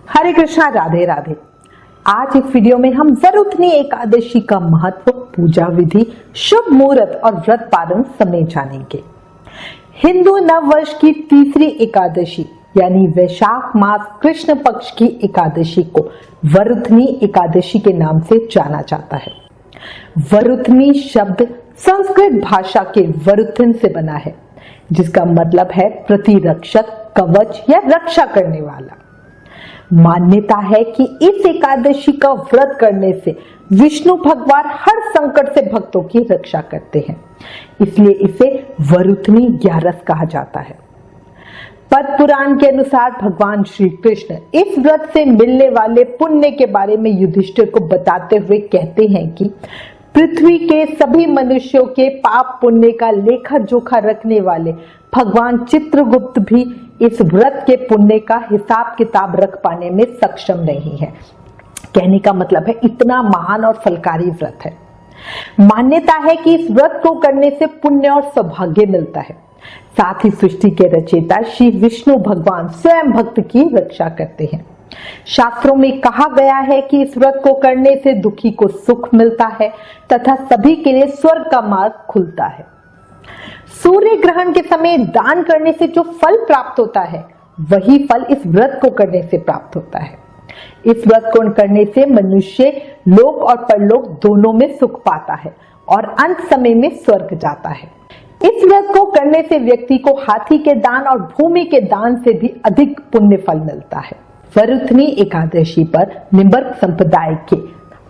हरे कृष्णा, राधे राधे। आज इस वीडियो में हम वरुथनी एकादशी का महत्व, पूजा विधि, शुभ मुहूर्त और व्रत पालन समेत जानेंगे। हिंदू नव वर्ष की तीसरी एकादशी यानी वैशाख मास कृष्ण पक्ष की एकादशी को वरुथनी एकादशी के नाम से जाना जाता है। वरुथनी शब्द संस्कृत भाषा के वरुथन से बना है, जिसका मतलब है प्रतिरक्षक, कवच या रक्षा करने वाला। मान्यता है कि इस एकादशी का व्रत करने से विष्णु भगवान हर संकट से भक्तों की रक्षा करते हैं, इसलिए इसे वरुथनी ग्यारस कहा जाता है। पद्म पुराण के अनुसार भगवान श्री कृष्ण इस व्रत से मिलने वाले पुण्य के बारे में युधिष्ठिर को बताते हुए कहते हैं कि पृथ्वी के सभी मनुष्यों के पाप पुण्य का लेखा जोखा रखने वाले भगवान चित्रगुप्त भी इस व्रत के पुण्य का हिसाब किताब रख पाने में सक्षम नहीं है। कहने का मतलब है इतना महान और फलकारी व्रत है। मान्यता है कि इस व्रत को करने से पुण्य और सौभाग्य मिलता है। साथ ही सृष्टि के रचयिता श्री विष्णु भगवान स्वयं भक्त की रक्षा करते हैं। शास्त्रों में कहा गया है कि इस व्रत को करने से दुखी को सुख मिलता है तथा सभी के लिए स्वर्ग का मार्ग खुलता है। सूर्य ग्रहण के समय दान करने से जो फल प्राप्त होता है, वही फल इस व्रत को करने से प्राप्त होता है। इस व्रत को करने से मनुष्य लोक और परलोक दोनों में सुख पाता है और अंत समय में स्वर्ग जाता है। इस व्रत को करने से व्यक्ति को हाथी के दान और भूमि के दान से भी अधिक पुण्य फल मिलता है। वरुथनी एकादशी पर निम्बर्क संप्रदाय के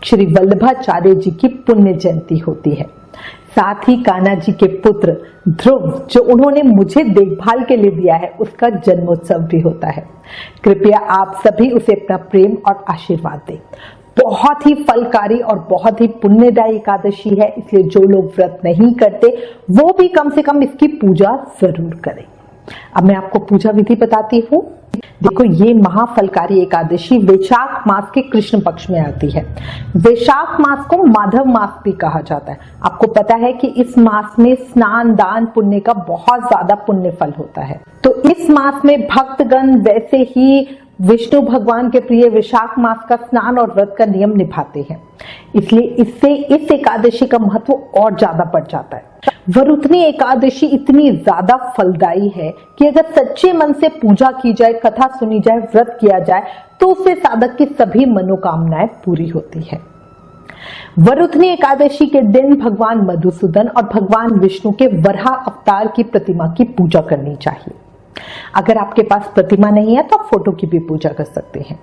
श्री वल्लभाचार्य जी की पुण्य जयंती होती है। साथ ही कान्हा जी के पुत्र ध्रुव, जो उन्होंने मुझे देखभाल के लिए दिया है, उसका जन्मोत्सव भी होता है। कृपया आप सभी उसे अपना प्रेम और आशीर्वाद दें। बहुत ही फलकारी और बहुत ही पुण्यदायी एकादशी है, इसलिए जो लोग व्रत नहीं करते वो भी कम से कम इसकी पूजा जरूर करें। अब मैं आपको पूजा विधि बताती हूँ। देखो, ये महाफलकारी एकादशी वैशाख मास के कृष्ण पक्ष में आती है। वैशाख मास को माधव मास भी कहा जाता है। आपको पता है कि इस मास में स्नान दान पुण्य का बहुत ज्यादा पुण्य फल होता है। तो इस मास में भक्तगण वैसे ही विष्णु भगवान के प्रिय वैशाख मास का स्नान और व्रत का नियम निभाते हैं, इसलिए इससे इस एकादशी का महत्व और ज्यादा बढ़ जाता है। वरुथनी एकादशी इतनी ज्यादा फलदायी है कि अगर सच्चे मन से पूजा की जाए, कथा सुनी जाए, व्रत किया जाए, तो उससे साधक की सभी मनोकामनाएं पूरी होती है। वरुथनी एकादशी के दिन भगवान मधुसूदन और भगवान विष्णु के वराह अवतार की प्रतिमा की पूजा करनी चाहिए। अगर आपके पास प्रतिमा नहीं है तो आप फोटो की भी पूजा कर सकते हैं।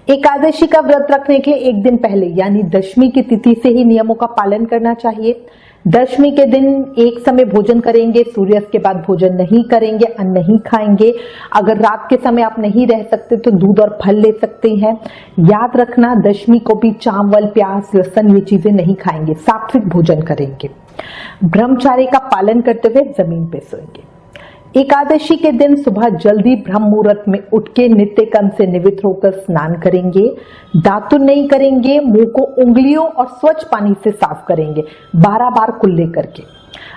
एकादशी का व्रत रखने के लिए एक दिन पहले यानी दशमी की तिथि से ही नियमों का पालन करना चाहिए। दशमी के दिन एक समय भोजन करेंगे, सूर्यास्त के बाद भोजन नहीं करेंगे, अन्न नहीं खाएंगे। अगर रात के समय आप नहीं रह सकते तो दूध और फल ले सकते हैं। याद रखना, दशमी को भी चावल, प्याज, लहसुन ये चीजें नहीं खाएंगे, सात्विक भोजन करेंगे। ब्रह्मचर्य का पालन करते हुए जमीन पे सोएंगे। एकादशी के दिन सुबह जल्दी ब्रह्म मुहूर्त में उठ के नित्य कर्म से निवृत्त होकर स्नान करेंगे। दातुन नहीं करेंगे, मुंह को उंगलियों और स्वच्छ पानी से साफ करेंगे, 12 बार कुल्ले करके।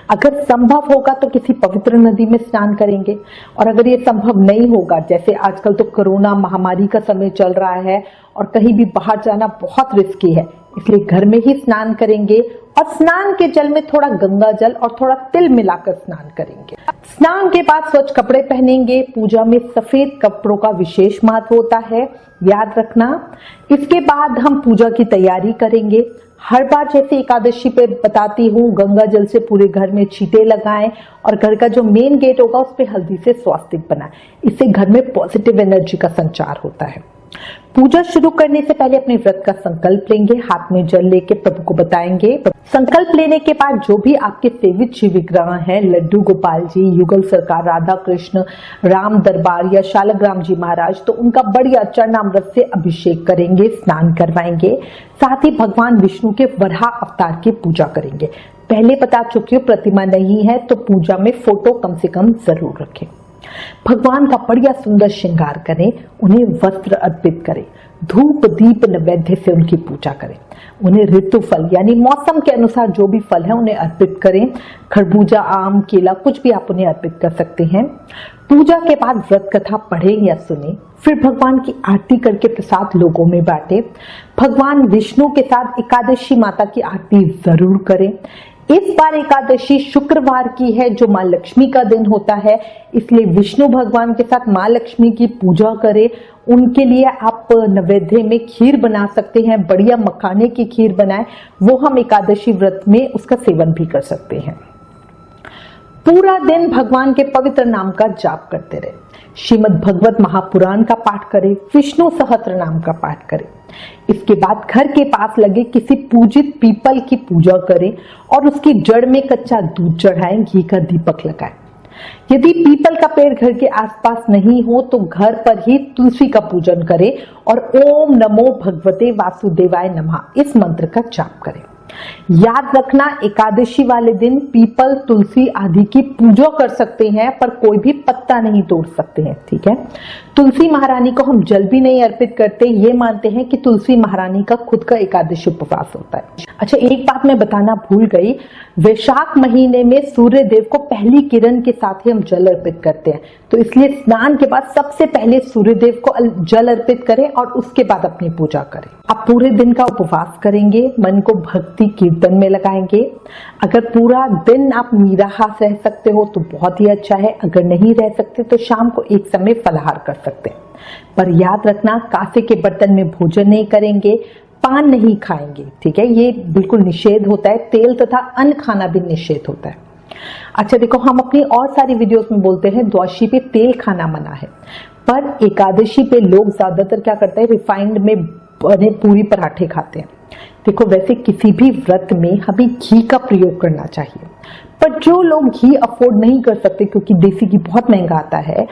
अगर संभव होगा तो किसी पवित्र नदी में स्नान करेंगे, और अगर ये संभव नहीं होगा, जैसे आजकल तो कोरोना महामारी का समय चल रहा है और कहीं भी बाहर जाना बहुत रिस्की है, इसलिए घर में ही स्नान करेंगे और स्नान के जल में थोड़ा गंगा जल और थोड़ा तिल मिलाकर स्नान करेंगे। स्नान के बाद स्वच्छ कपड़े पहनेंगे। पूजा में सफेद कपड़ों का विशेष महत्व होता है, याद रखना। इसके बाद हम पूजा की तैयारी करेंगे। हर बार जैसे एकादशी पे बताती हूँ, गंगा जल से पूरे घर में छींटे लगाएं और घर का जो मेन गेट होगा उस पे हल्दी से स्वास्तिक बनाएं। इससे घर में पॉजिटिव एनर्जी का संचार होता है। पूजा शुरू करने से पहले अपने व्रत का संकल्प लेंगे। हाथ में जल लेके प्रभु को बताएंगे। संकल्प लेने के बाद जो भी आपके सेवित शिव विग्रह हैं, लड्डू गोपाल जी, युगल सरकार, राधा कृष्ण, राम दरबार या शालग्राम जी महाराज, तो उनका बढ़िया चरणामृत से अभिषेक करेंगे, स्नान करवाएंगे। साथ ही भगवान विष्णु के वराह अवतार की पूजा करेंगे। पहले बता चुकी हूँ, प्रतिमा नहीं है तो पूजा में फोटो कम से कम जरूर रखें। भगवान का बढ़िया सुंदर श्रृंगार करें, उन्हें वस्त्र अर्पित करें, धूप दीप नैवेद्य से उनकी पूजा करें, उन्हें ऋतु फल यानी मौसम के अनुसार जो भी फल है उन्हें अर्पित करें। खरबूजा, आम, केला कुछ भी आप उन्हें अर्पित कर सकते हैं। पूजा के बाद व्रत कथा पढ़ें या सुने, फिर भगवान की आरती करके प्रसाद लोगों में बांटे। भगवान विष्णु के साथ एकादशी माता की आरती जरूर करें। इस बार एकादशी शुक्रवार की है जो माँ लक्ष्मी का दिन होता है, इसलिए विष्णु भगवान के साथ माँ लक्ष्मी की पूजा करें। उनके लिए आप नैवेद्य में खीर बना सकते हैं, बढ़िया मखाने की खीर बनाएं, वो हम एकादशी व्रत में उसका सेवन भी कर सकते हैं। पूरा दिन भगवान के पवित्र नाम का जाप करते रहे, श्रीमद् भगवत महापुराण का पाठ करें, विष्णु सहस्त्र नाम का पाठ करें। इसके बाद घर के पास लगे किसी पूजित पीपल की पूजा करें और उसकी जड़ में कच्चा दूध चढ़ाएं, घी का दीपक लगाएं। यदि पीपल का पेड़ घर के आसपास नहीं हो तो घर पर ही तुलसी का पूजन करें और ओम नमो भगवते वासुदेवाय नमः इस मंत्र का जाप करें। याद रखना, एकादशी वाले दिन पीपल, तुलसी आदि की पूजा कर सकते हैं पर कोई भी पत्ता नहीं तोड़ सकते हैं, ठीक है। तुलसी महारानी को हम जल भी नहीं अर्पित करते, ये मानते हैं कि तुलसी महारानी का खुद का एकादशी उपवास होता है। अच्छा, एक बात मैं बताना भूल गई, वैशाख महीने में सूर्य देव को पहली किरण के साथ ही हम जल अर्पित करते हैं, तो इसलिए स्नान के बाद सबसे पहले सूर्य देव को जल अर्पित करें और उसके बाद अपनी पूजा करें। आप पूरे दिन का उपवास करेंगे, मन को भक्ति कीर्तन में लगाएंगे। अगर पूरा दिन आप निराहार रह सकते हो तो बहुत ही अच्छा है, अगर नहीं रह सकते तो शाम को एक समय फलाहार कर सकते हैं। पर याद रखना, कांसे के बर्तन में भोजन नहीं करेंगे, पान नहीं खाएंगे, ठीक है, ये बिल्कुल निषेध होता है। तेल तथा अन्न खाना भी निषेध होता है। अच्छा देखो, हम अपनी और सारी वीडियोस में बोलते हैं द्वादशी पे तेल खाना मना है, पर एकादशी पे लोग ज्यादातर क्या करते हैं, रिफाइंड में बने पूरी पराठे खाते हैं। देखो, वैसे किसी भी व्रत में हमें घी का प्रयोग करना चाहिए, पर जो लोग घी अफोर्ड नहीं कर सकते क्योंकि देसी घी बहुत महंगा आता है,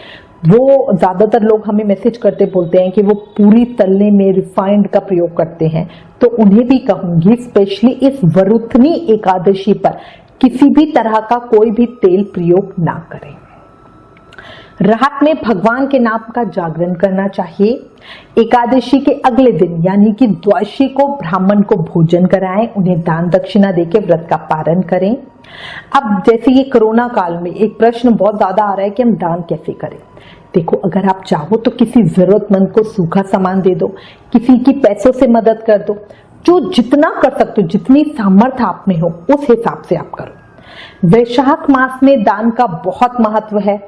वो ज्यादातर लोग हमें मैसेज करते बोलते हैं कि वो पूरी तलने में रिफाइंड का प्रयोग करते हैं, तो उन्हें भी कहूंगी स्पेशली इस वरुथनी एकादशी पर किसी भी तरह का कोई भी तेल प्रयोग ना करें। रात में भगवान के नाम का जागरण करना चाहिए। एकादशी के अगले दिन यानी कि द्वादशी को ब्राह्मण को भोजन कराएं, उन्हें दान दक्षिणा देकर व्रत का पालन करें। अब जैसे ये कोरोना काल में एक प्रश्न बहुत ज्यादा आ रहा है कि हम दान कैसे करें। देखो, अगर आप चाहो तो किसी जरूरतमंद को सूखा सामान दे दो, किसी की पैसों से मदद कर दो, जो जितना कर सकते हो, जितनी सामर्थ्य आप में हो उस हिसाब से आप करो। वैशाख मास में दान का बहुत महत्व है,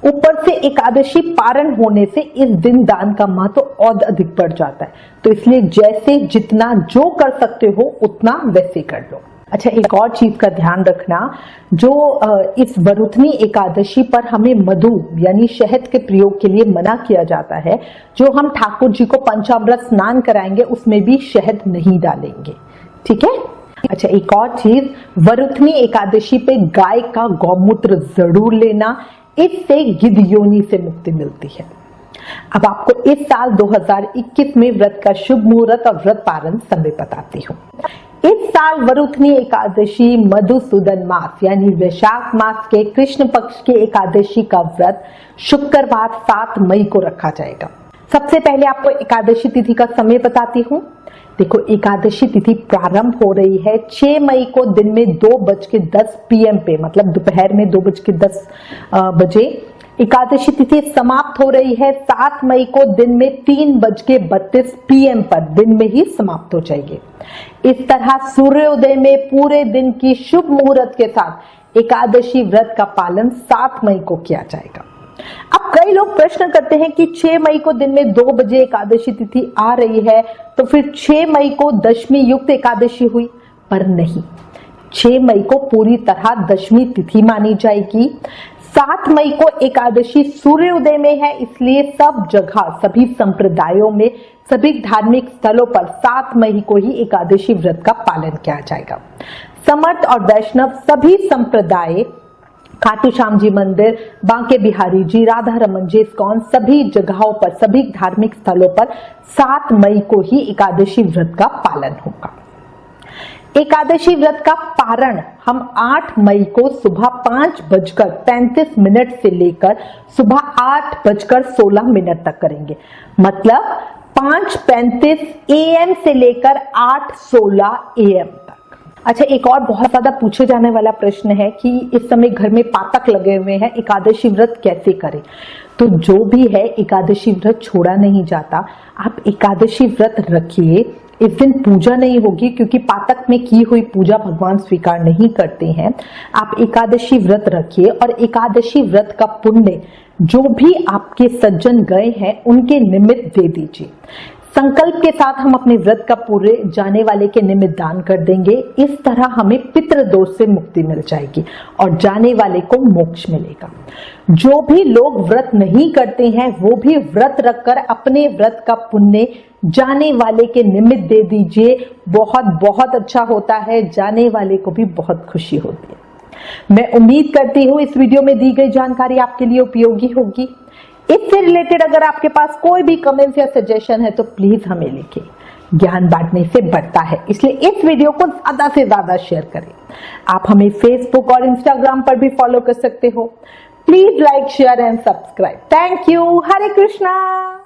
ऊपर से एकादशी पारण होने से इस दिन दान का महत्व और अधिक बढ़ जाता है, तो इसलिए जैसे जितना जो कर सकते हो उतना वैसे कर लो। अच्छा, एक और चीज का ध्यान रखना, जो इस वरुथनी एकादशी पर हमें मधु यानी शहद के प्रयोग के लिए मना किया जाता है। जो हम ठाकुर जी को पंचामृत स्नान कराएंगे उसमें भी शहद नहीं डालेंगे, ठीक है। अच्छा, एक और चीज, वरुथनी एकादशी पे गाय का गौमूत्र जरूर लेना, इससे गिद्ध योनि से मुक्ति मिलती है। अब आपको इस साल 2021 में व्रत का शुभ मुहूर्त और व्रत पारण समय बताती हूँ। इस साल वरुथनी एकादशी मधुसूदन मास यानी वैशाख मास के कृष्ण पक्ष के एकादशी का व्रत शुक्रवार 7 मई को रखा जाएगा। सबसे पहले आपको एकादशी तिथि का समय बताती हूँ। देखो, एकादशी तिथि प्रारंभ हो रही है 6 मई को दिन में 2:10 PM पे, मतलब दोपहर में 2:10 बजे। एकादशी तिथि समाप्त हो रही है 7 मई को दिन में 3:32 PM पर, दिन में ही समाप्त हो जाएगी। इस तरह सूर्योदय में पूरे दिन की शुभ मुहूर्त के साथ एकादशी व्रत का पालन 7 मई को किया जाएगा। अब कई लोग प्रश्न करते हैं कि 6 मई को दिन में 2 बजे एकादशी तिथि आ रही है, तो फिर 6 मई को दशमी युक्त एकादशी हुई, पर नहीं, 6 मई को पूरी तरह दशमी तिथि मानी जाएगी। 7 मई को एकादशी सूर्योदय में है, इसलिए सब जगह, सभी संप्रदायों में, सभी धार्मिक स्थलों पर 7 मई को ही एकादशी व्रत का पालन किया जाएगा। समर्थ और वैष्णव सभी संप्रदाय, खाटू श्याम जी मंदिर, बांके बिहारी जी, राधा रमन जी, इस्कॉन, सभी जगहों पर, सभी धार्मिक स्थलों पर 7 मई को ही एकादशी व्रत का पालन होगा। एकादशी व्रत का पारण हम 8 मई को सुबह 5:35 से लेकर सुबह 8:16 तक करेंगे। मतलब 5:35 AM से लेकर 8:16 AM तक। अच्छा, एक और बहुत ज्यादा पूछे जाने वाला प्रश्न है कि इस समय घर में पातक लगे हुए हैं, एकादशी व्रत कैसे करें। तो जो भी है, एकादशी व्रत छोड़ा नहीं जाता। आप एकादशी व्रत रखिए। इस दिन पूजा नहीं होगी क्योंकि पातक में की हुई पूजा भगवान स्वीकार नहीं करते हैं। आप एकादशी व्रत रखिए और एकादशी व्रत का पुण्य जो भी आपके सज्जन गए हैं उनके निमित्त दे दीजिए। संकल्प के साथ हम अपने व्रत का पूरे जाने वाले के निमित्त दान कर देंगे। इस तरह हमें पितृदोष से मुक्ति मिल जाएगी और जाने वाले को मोक्ष मिलेगा। जो भी लोग व्रत नहीं करते हैं वो भी व्रत रखकर अपने व्रत का पुण्य जाने वाले के निमित्त दे दीजिए। बहुत बहुत अच्छा होता है, जाने वाले को भी बहुत खुशी होती है। मैं उम्मीद करती हूँ इस वीडियो में दी गई जानकारी आपके लिए उपयोगी होगी। इससे रिलेटेड अगर आपके पास कोई भी कमेंट्स या सजेशन है तो प्लीज हमें लिखें। ज्ञान बांटने से बढ़ता है, इसलिए इस वीडियो को ज्यादा से ज्यादा शेयर करें। आप हमें फेसबुक और इंस्टाग्राम पर भी फॉलो कर सकते हो। Please like, share and subscribe. Thank you. Hare Krishna.